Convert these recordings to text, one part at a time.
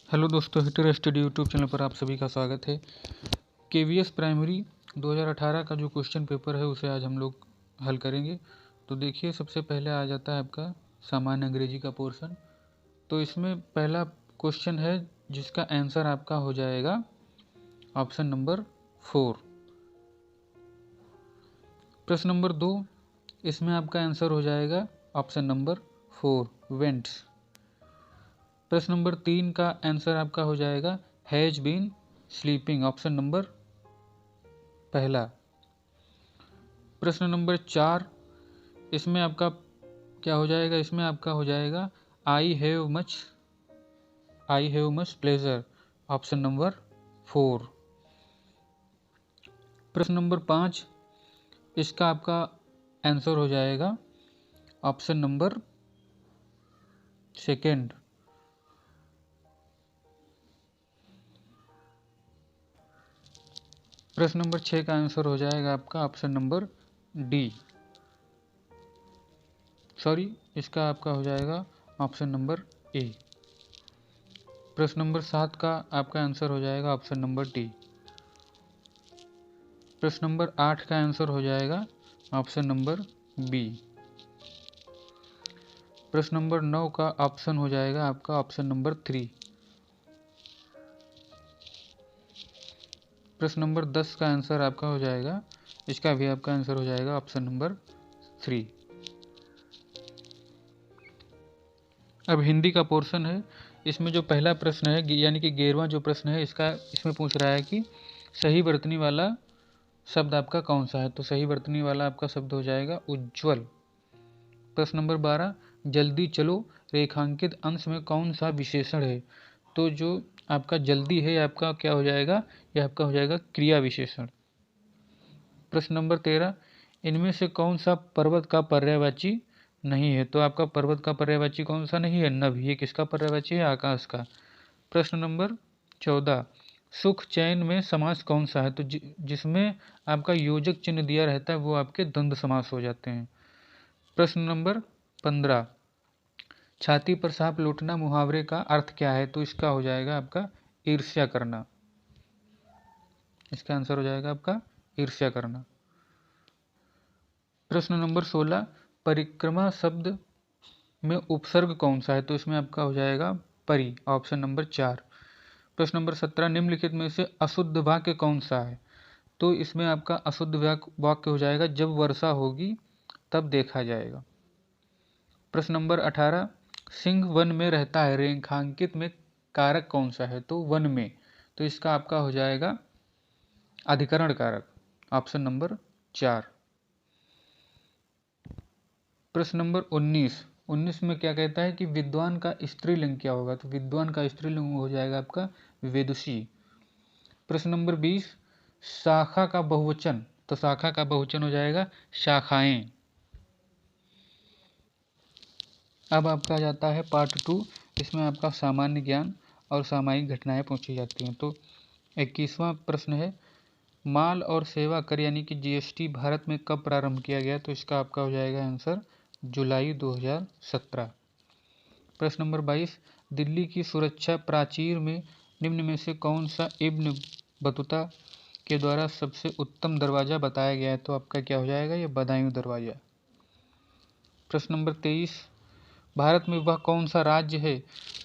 Hello दोस्तों, heater study YouTube channel पर आप सभी का स्वागत है। केवीएस प्राइमरी 2018 का जो क्वेश्चन पेपर है उसे आज हम लोग हल करेंगे। तो देखिए, सबसे पहले आ जाता है आपका सामान्य अंग्रेजी का पोर्शन। तो इसमें पहला क्वेश्चन है जिसका आंसर आपका हो जाएगा ऑप्शन नंबर 4। प्रश्न नंबर 2, इसमें आपका आंसर हो जाएगा ऑप्शन नंबर 4 वेंट्स। प्रश्न नंबर 3 का आंसर आपका हो जाएगा has been sleeping, option number पहला। प्रश्न नंबर 4, इसमें आपका क्या हो जाएगा? इसमें आपका हो जाएगा I have much pleasure, option number 4। प्रश्न नंबर 5, इसका आपका आंसर हो जाएगा ऑप्शन नंबर सेकेंड। प्रश्न नंबर 6 का आंसर हो जाएगा आपका ऑप्शन नंबर डी, इसका आपका हो जाएगा ऑप्शन नंबर ए। प्रश्न नंबर 7 का आपका आंसर हो जाएगा ऑप्शन नंबर डी। प्रश्न नंबर 8 का आंसर हो जाएगा ऑप्शन नंबर बी। प्रश्न नंबर 9 का ऑप्शन हो जाएगा आपका ऑप्शन नंबर 3। प्रश्न नंबर 10 का आंसर आपका हो जाएगा, इसका भी आपका आंसर हो जाएगा ऑप्शन नंबर 3। अब हिंदी का पोर्शन है। इसमें जो पहला प्रश्न है यानी कि 11वां जो प्रश्न है, इसमें पूछ रहा है कि सही वर्तनी वाला शब्द आपका कौन सा है। तो सही वर्तनी वाला आपका शब्द हो जाएगा उज्ज्वल। प्रश्न नंबर 12, जल्दी चलो रेखांकित अंश में कौन सा विशेषण है। तो जो आपका जल्दी है आपका क्या हो जाएगा? यह आपका हो जाएगा क्रिया विशेषण। प्रश्न नंबर 13, इनमें से कौन सा पर्वत का पर्यायवाची नहीं है। तो आपका पर्वत का पर्यायवाची कौन सा नहीं है? नभ। ये किसका पर्यायवाची है? आकाश का। प्रश्न नंबर 14, सुख चैन में समास कौन सा है। तो जिसमें आपका योजक चिन्ह दिया रहता है वो आपके द्वंद्व समास हो जाते हैं। प्रश्न नंबर 15, छाती पर सांप लौटना मुहावरे का अर्थ क्या है। तो इसका हो जाएगा आपका ईर्ष्या करना। इसका आंसर हो जाएगा आपका ईर्ष्या करना। प्रश्न नंबर 16, परिक्रमा शब्द में उपसर्ग कौन सा है। तो इसमें आपका हो जाएगा परि, ऑप्शन नंबर 4। प्रश्न नंबर 17, निम्नलिखित में से अशुद्ध वाक्य कौन सा है। तो इसमें आपका अशुद्ध वाक्य हो जाएगा जब वर्षा होगी तब देखा जाएगा। प्रश्न नंबर 18, सिंह वन में रहता है, रेखांकित में कारक कौन सा है। तो वन में। तो इसका आपका हो जाएगा अधिकरण कारक, ऑप्शन नंबर 4। प्रश्न नंबर 19 में क्या कहता है कि विद्वान का स्त्रीलिंग क्या होगा। तो विद्वान का स्त्रीलिंग हो जाएगा आपका विदुषी। प्रश्न नंबर 20, शाखा का बहुवचन। तो शाखा का बहुवचन हो जाएगा शाखाएं। अब आपका जाता है पार्ट 2। इसमें आपका सामान्य ज्ञान और सामायिक घटनाएं पूछी जाती हैं। तो 21वां प्रश्न है, माल और सेवा कर यानी कि जीएसटी भारत में कब प्रारंभ किया गया। तो इसका आपका हो जाएगा आंसर जुलाई 2017। प्रश्न नंबर 22, दिल्ली की सुरक्षा प्राचीर में निम्न में से कौन सा इब्न बतूता के द्वारा सबसे उत्तम दरवाजा बताया गया है। तो आपका क्या हो जाएगा? ये बदायूं दरवाजा। प्रश्न नंबर 23, भारत में वह कौन सा राज्य है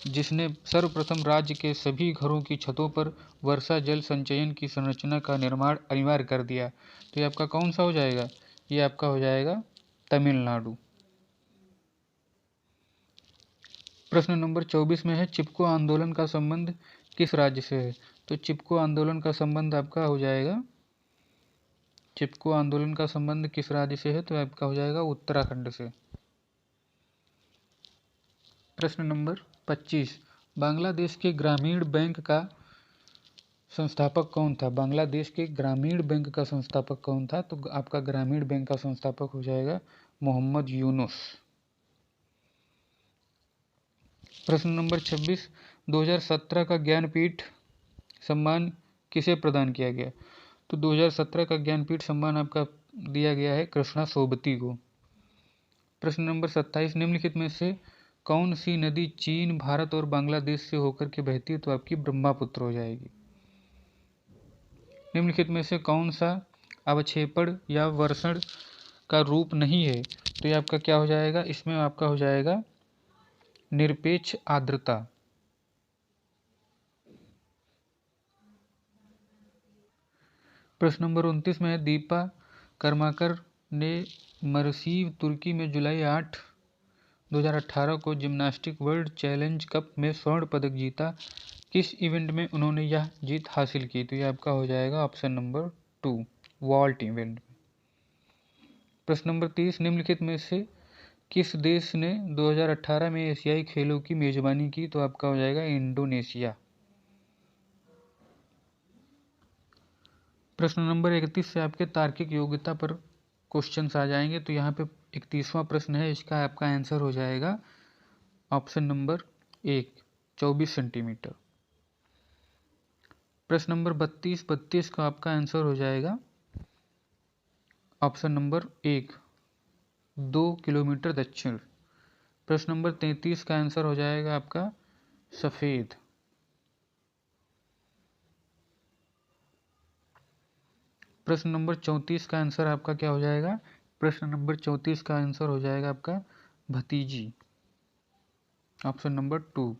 जिसने सर्वप्रथम राज्य के सभी घरों की छतों पर वर्षा जल संचयन की संरचना का निर्माण अनिवार्य कर दिया। तो ये आपका कौन सा हो जाएगा? ये आपका हो जाएगा तमिलनाडु। प्रश्न नंबर 24 में है, चिपको आंदोलन का संबंध किस राज्य से है। तो चिपको आंदोलन का संबंध आपका हो जाएगा, चिपको आंदोलन का संबंध किस राज्य से है। तो आपका हो जाएगा उत्तराखंड से। प्रश्न नंबर 25, बांग्लादेश के ग्रामीण बैंक का संस्थापक कौन था। बांग्लादेश के ग्रामीण बैंक का संस्थापक कौन था। तो आपका ग्रामीण बैंक का संस्थापक हो जाएगा मोहम्मद यूनुस। प्रश्न नंबर 26, 2017 का ज्ञानपीठ सम्मान किसे प्रदान किया गया। तो 2017 का ज्ञानपीठ सम्मान आपका दिया गया है कृष्णा सोबती को। प्रश्न नंबर 27, निम्नलिखित में से कौन सी नदी चीन, भारत और बांग्लादेश से होकर के बहती है? तो आपकी ब्रह्मपुत्र हो जाएगी। निम्नलिखित में से कौन सा अवक्षेपण या वर्षण का रूप नहीं है? तो ये आपका क्या हो जाएगा? इसमें आपका हो जाएगा निरपेक्ष आर्द्रता। प्रश्न नंबर 29 में है, दीपा कर्माकर ने मरसीव तुर्की में जुलाई 8, 2018 को जिम्नास्टिक वर्ल्ड चैलेंज कप में स्वर्ण पदक जीता। किस इवेंट में उन्होंने यह जीत हासिल की? तो ये आपका हो जाएगा ऑप्शन नंबर 2, वॉल्ट इवेंट। प्रश्न नंबर 30, निम्नलिखित में से किस देश ने 2018 में एशियाई खेलों की मेजबानी की? तो आपका हो जाएगा इंडोनेशिया। प्रश्न नंबर 31 से आपके तार्किक योग्यता पर क्वेश्चंस आ जाएंगे। तो यहाँ पे 31वां प्रश्न है, इसका आपका आंसर हो जाएगा ऑप्शन नंबर 1, 24 सेंटीमीटर। प्रश्न नंबर 32 का आपका आंसर हो जाएगा ऑप्शन नंबर 1, 2 किलोमीटर दक्षिण। प्रश्न नंबर 33 का आंसर हो जाएगा आपका सफ़ेद। प्रश्न नंबर 34 का आंसर आपका क्या हो जाएगा? प्रश्न नंबर 34 का आंसर हो जाएगा आपका भतीजी, ऑप्शन नंबर 2।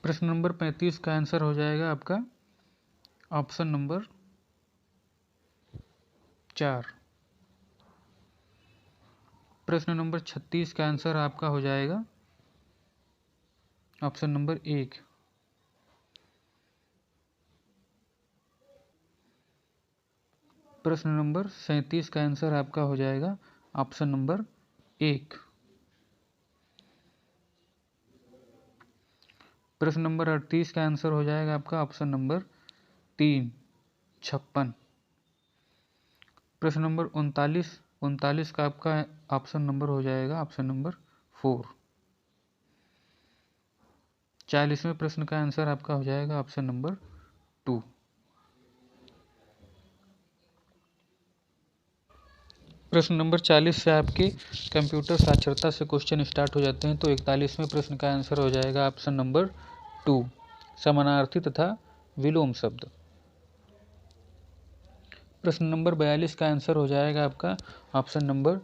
प्रश्न नंबर 35 का आंसर हो जाएगा आपका ऑप्शन नंबर 4। प्रश्न नंबर 36 का आंसर आपका हो जाएगा ऑप्शन नंबर 1। प्रश्न नंबर 37 का आंसर आपका हो जाएगा ऑप्शन नंबर 1। प्रश्न नंबर 38 का आंसर हो जाएगा आपका ऑप्शन नंबर 3, 56। प्रश्न नंबर 39 का आपका ऑप्शन नंबर हो जाएगा ऑप्शन नंबर 4। 40वें प्रश्न का आंसर आपका हो जाएगा ऑप्शन नंबर 2। प्रश्न नंबर 40 से आपके कंप्यूटर साक्षरता से क्वेश्चन स्टार्ट हो जाते हैं। तो 41वें प्रश्न का आंसर हो जाएगा ऑप्शन नंबर 2, समानार्थी तथा विलोम शब्द। प्रश्न नंबर 42 का आंसर हो जाएगा आपका ऑप्शन नंबर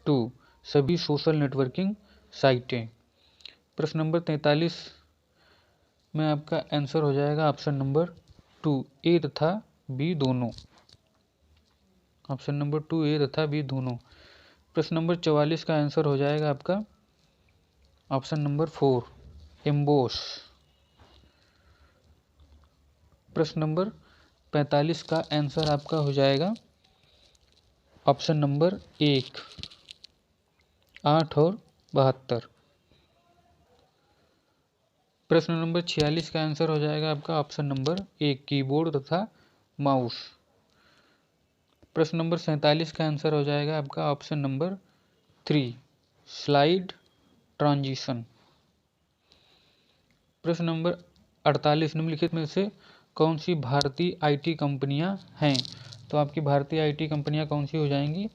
2, सभी सोशल नेटवर्किंग साइटें। प्रश्न नंबर 43 में आपका आंसर हो जाएगा ऑप्शन नंबर 2, ए तथा बी दोनों। ऑप्शन नंबर 2, ए तथा बी दोनों। प्रश्न नंबर 44 का आंसर हो जाएगा आपका ऑप्शन नंबर 4, एम्बोस। प्रश्न नंबर 45 का आंसर आपका हो जाएगा ऑप्शन नंबर 1, 8 और 72। प्रश्न नंबर 46 का आंसर हो जाएगा आपका ऑप्शन नंबर 1, कीबोर्ड तथा माउस। प्रश्न नंबर 47 का आंसर हो जाएगा आपका ऑप्शन नंबर 3, स्लाइड ट्रांजिशन। प्रश्न नंबर 48, निम्नलिखित में से कौन सी भारतीय आईटी कंपनियां हैं? तो आपकी भारतीय आईटी कंपनियां कौन सी हो जाएंगी?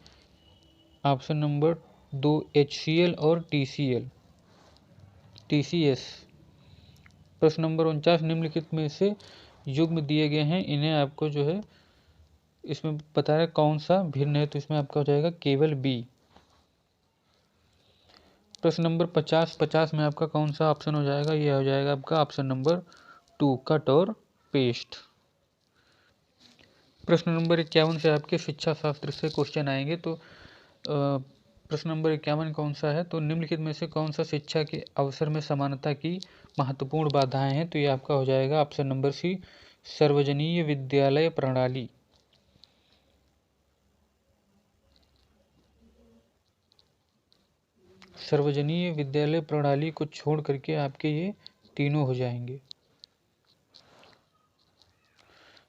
ऑप्शन नंबर 2, HCL और TCS। प्रश्न नंबर 49, निम्नलिखित में से युग्म दिए गए हैं, इन्हें आपको जो है इसमें बता रहा है कौन सा भिन्न है। तो इसमें आपका हो जाएगा केवल बी। प्रश्न नंबर 50 में आपका कौन सा ऑप्शन हो जाएगा? ये हो जाएगा आपका ऑप्शन नंबर 2, कट और पेस्ट। प्रश्न नंबर 51 से आपके शिक्षा शास्त्र से क्वेश्चन आएंगे। तो प्रश्न नंबर 51 कौन सा है? तो निम्नलिखित में से कौन सा शिक्षा के अवसर में समानता की महत्वपूर्ण बाधाएं हैं? तो ये आपका हो जाएगा ऑप्शन नंबर सी, सार्वजनीय विद्यालय प्रणाली। सार्वजनीय विद्यालय प्रणाली को छोड़ करके आपके ये तीनों हो जाएंगे।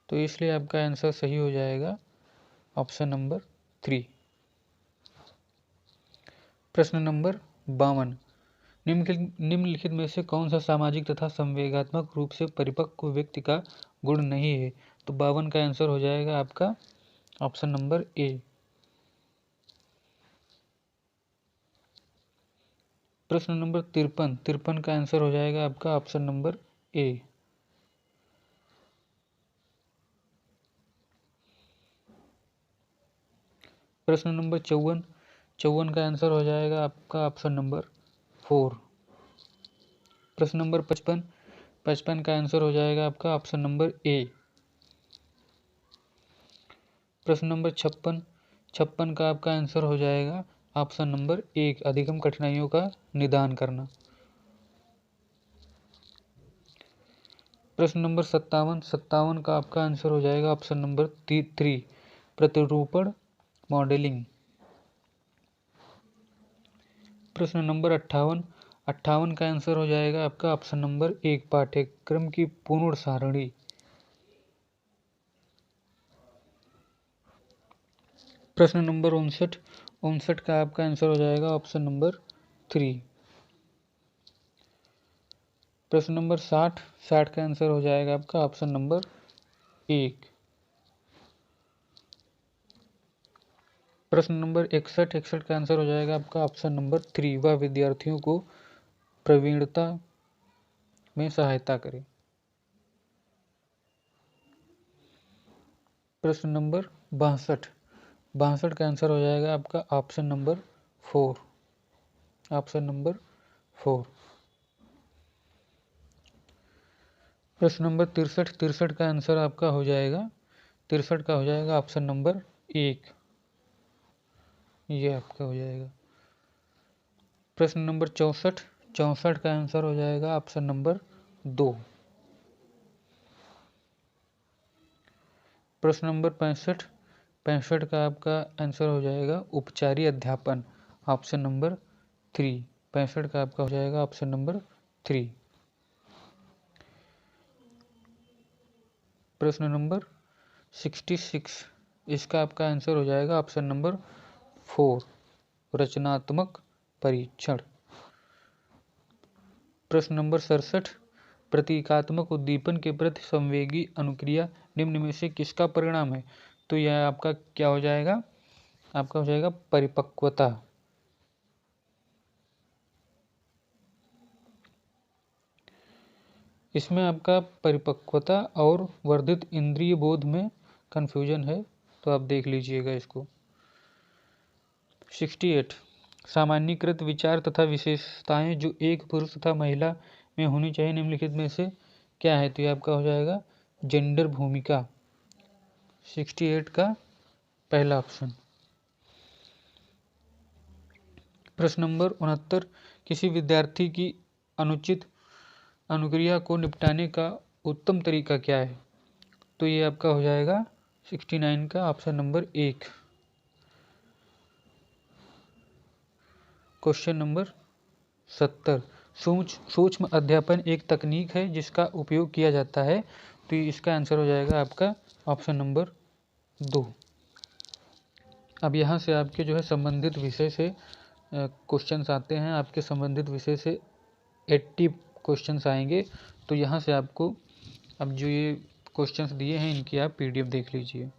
तो इसलिए आपका आंसर सही हो जाएगा ऑप्शन नंबर 3। प्रश्न नंबर 52, निम्नलिखित में से कौन सा सामाजिक तथा संवेगात्मक रूप से परिपक्व व्यक्ति का गुण नहीं है? तो 52 का आंसर हो जाएगा आपका ऑप्शन नंबर ए। प्रश्न नंबर 53, 53 का आंसर हो जाएगा आपका ऑप्शन नंबर ए। प्रश्न नंबर 54, 54 का आंसर हो जाएगा आपका ऑप्शन नंबर 4। प्रश्न नंबर 55, 55 का आंसर हो जाएगा आपका ऑप्शन नंबर ए। प्रश्न नंबर 56, 56 का आपका आंसर हो जाएगा ऑप्शन नंबर 1, अधिगम कठिनाइयों का निदान करना। प्रश्न नंबर 57, 57 का आपका आंसर हो जाएगा ऑप्शन नंबर 3, प्रतिरूपण मॉडलिंग। प्रश्न नंबर 58, 58 का आंसर हो जाएगा आपका ऑप्शन नंबर 1, पाठ्यक्रम की पूर्ण सारणी। प्रश्न नंबर 59, 59 का आपका आंसर हो जाएगा ऑप्शन नंबर 3। प्रश्न नंबर 60, 60 का आंसर हो जाएगा आपका ऑप्शन नंबर 1। प्रश्न नंबर 61, 61 का आंसर हो जाएगा आपका ऑप्शन नंबर 3, वह विद्यार्थियों को प्रवीणता में सहायता करे। प्रश्न नंबर 62, 62 का आंसर हो जाएगा आपका ऑप्शन नंबर 4, ऑप्शन नंबर 4। प्रश्न नंबर 63, 63 का आंसर आपका हो जाएगा 63 का हो जाएगा ऑप्शन नंबर 1, ये आपका हो जाएगा। प्रश्न नंबर 64, 64 का आंसर हो जाएगा ऑप्शन नंबर 2। प्रश्न नंबर 65, 65 का आपका आंसर हो जाएगा उपचारी अध्यापन, ऑप्शन नंबर 3, 65 का आपका हो जाएगा ऑप्शन नंबर 3। प्रश्न नंबर 66, इसका आपका आंसर हो जाएगा ऑप्शन नंबर 4, रचनात्मक परीक्षण। प्रश्न नंबर 67, प्रतीकात्मक उद्दीपन के प्रति संवेगी अनुक्रिया निम्न में से किसका परिणाम है? तो यह आपका क्या हो जाएगा? आपका हो जाएगा परिपक्वता। इसमें आपका परिपक्वता और वर्धित इंद्रिय बोध में कन्फ्यूजन है, तो आप देख लीजिएगा इसको। 68, सामान्यीकृत विचार तथा विशेषताएं जो एक पुरुष तथा महिला में होनी चाहिए निम्नलिखित में से क्या है? तो ये आपका हो जाएगा जेंडर भूमिका, 68 का पहला ऑप्शन। प्रश्न नंबर 69, किसी विद्यार्थी की अनुचित अनुक्रिया को निपटाने का उत्तम तरीका क्या है? तो ये आपका हो जाएगा 69 का ऑप्शन नंबर 1। क्वेश्चन नंबर 70, सूक्ष्म अध्यापन एक तकनीक है जिसका उपयोग किया जाता है, तो इसका आंसर हो जाएगा आपका ऑप्शन नंबर 2। अब यहाँ से आपके जो है संबंधित विषय से क्वेश्चंस आते हैं, आपके संबंधित विषय से 80 क्वेश्चंस आएंगे। तो यहाँ से आपको अब जो ये क्वेश्चंस दिए हैं इनकी आप PDF देख लीजिए।